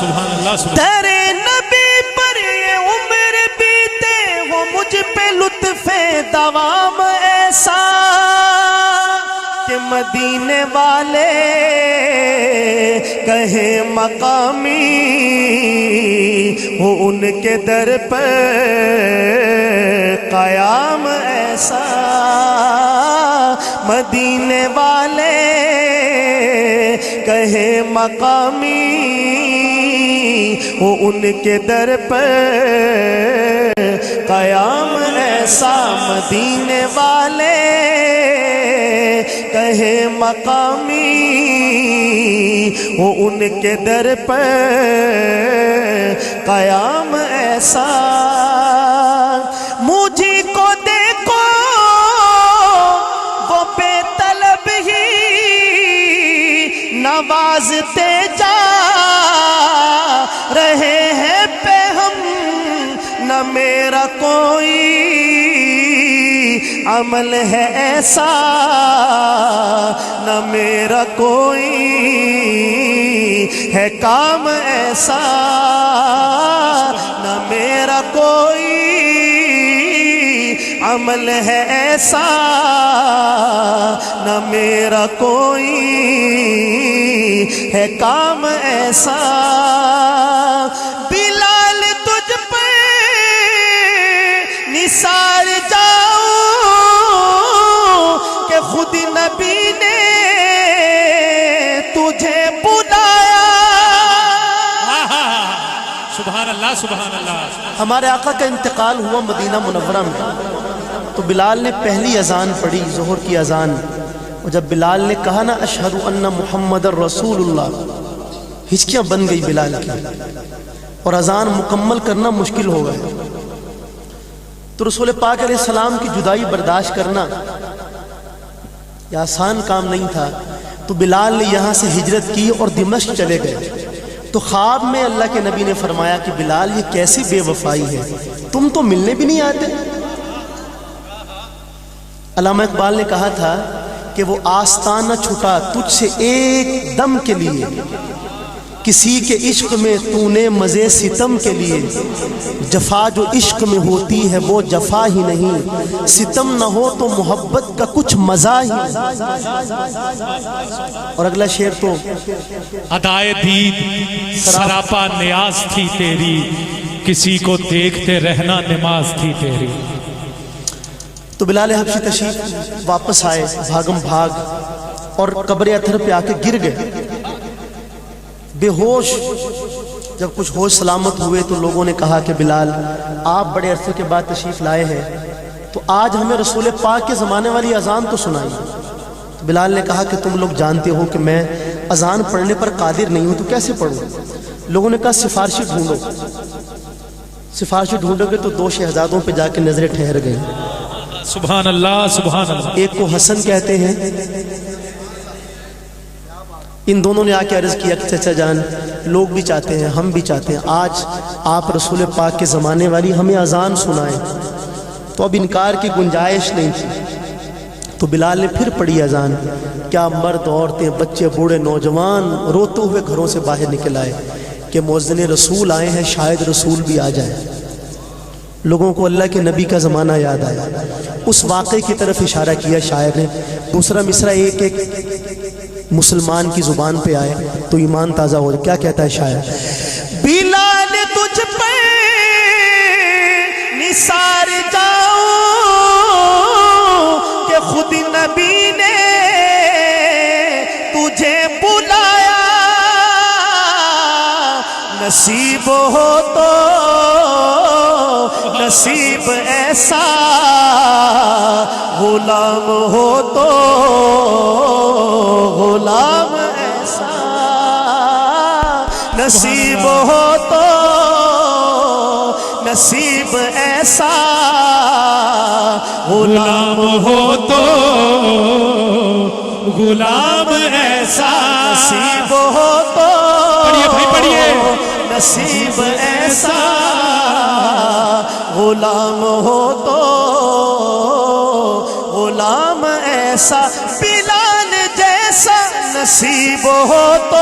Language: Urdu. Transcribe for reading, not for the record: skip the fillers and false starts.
سبحان اللہ سبحان تیرے نبی پر یہ عمر بیتے وہ مجھ پہ لطف دوام ایسا کہ مدینے والے کہیں مقامی ہو ان کے در پر قیام ایسا مدینے والے کہیں مقامی ہو ان کے در پر قیام ایسا مدینے والے کہیں مقامی ہو ان کے در پر قیام ایسا مجھے کو دیکھو وہ بے طلب ہی نوازتے جا رہے ہیں پہ ہم نہ میرا کوئی عمل ہے ایسا نہ میرا کوئی ہے کام ایسا نہ میرا کوئی عمل ہے ایسا نہ میرا کوئی ہے کام ایسا بلال تجھ پہ نثار جاؤں کہ خود نبی نے تجھے بلایا سبحان اللہ سبحان اللہ ہمارے آقا کا انتقال ہوا مدینہ منورہ میں تو بلال نے پہلی اذان پڑھی ظہر کی اذان اور جب بلال نے کہا نا اشہد ان محمد رسول اللہ ہچکیاں بن گئی بلال کی اور اذان مکمل کرنا مشکل ہو گیا تو رسول پاک علیہ السلام کی جدائی برداشت کرنا یہ آسان کام نہیں تھا تو بلال نے یہاں سے ہجرت کی اور دمشق چلے گئے تو خواب میں اللہ کے نبی نے فرمایا کہ بلال یہ کیسی بے وفائی ہے تم تو ملنے بھی نہیں آتے علامہ اقبال نے کہا تھا کہ وہ آستانہ چھٹا تجھ سے ایک دم کے لیے کسی کے عشق میں تو نے مزے ستم کے لیے جفا جو عشق میں ہوتی ہے وہ جفا ہی نہیں ستم نہ ہو تو محبت کا کچھ مزہ ہی نہیں اور اگلا شعر تو ادائے دید سراپا نیاز تھی تیری کسی کو دیکھتے رہنا نماز تھی تیری تو بلال حبشی تشریف واپس آئے بھاگم بھاگ اور قبر اطہر پہ آ کے گر گئے بے ہوش جب کچھ ہوش سلامت ہوئے تو لوگوں نے کہا کہ بلال آپ بڑے عرصے کے بعد تشریف لائے ہیں تو آج ہمیں رسول پاک کے زمانے والی اذان تو سنائیے تو بلال نے کہا کہ تم لوگ جانتے ہو کہ میں اذان پڑھنے پر قادر نہیں ہوں تو کیسے پڑھوں لوگوں نے کہا سفارشی ڈھونڈو سفارشی ڈھونڈو گے تو دو شہزادوں پہ جا کے نظریں ٹھہر گئی سبحان اللہ سبحان اللہ ایک کو حسن کہتے ہیں ان دونوں نے آ کے عرض کیا کہ چچا جان لوگ بھی چاہتے ہیں ہم بھی چاہتے ہیں آج آپ رسول پاک کے زمانے والی ہمیں اذان سنائیں تو اب انکار کی گنجائش نہیں تھی تو بلال نے پھر پڑھی اذان کیا مرد عورتیں بچے بوڑھے نوجوان روتے ہوئے گھروں سے باہر نکل آئے کہ مؤذن رسول آئے ہیں شاید رسول بھی آ جائے لوگوں کو اللہ کے نبی کا زمانہ یاد آیا اس واقعے کی طرف اشارہ کیا شاعر نے دوسرا مصرع ایک ایک مسلمان کی زبان پہ آئے تو ایمان تازہ ہو جائے کیا کہتا ہے شاعر بلال تجھ پہ نثار جاؤں کہ خود نبی نے تجھے بلایا نصیب ہو تو نصیب ایسا غلام ہو تو غلام ایسا نصیب ہو تو نصیب ایسا غلام ہو تو غلام ایسا نصیب ہو تو پڑھیے بھائی پڑھیے نصیب ایسا غلام ہو تو غلام ایسا بلال جیسا نصیب ہو تو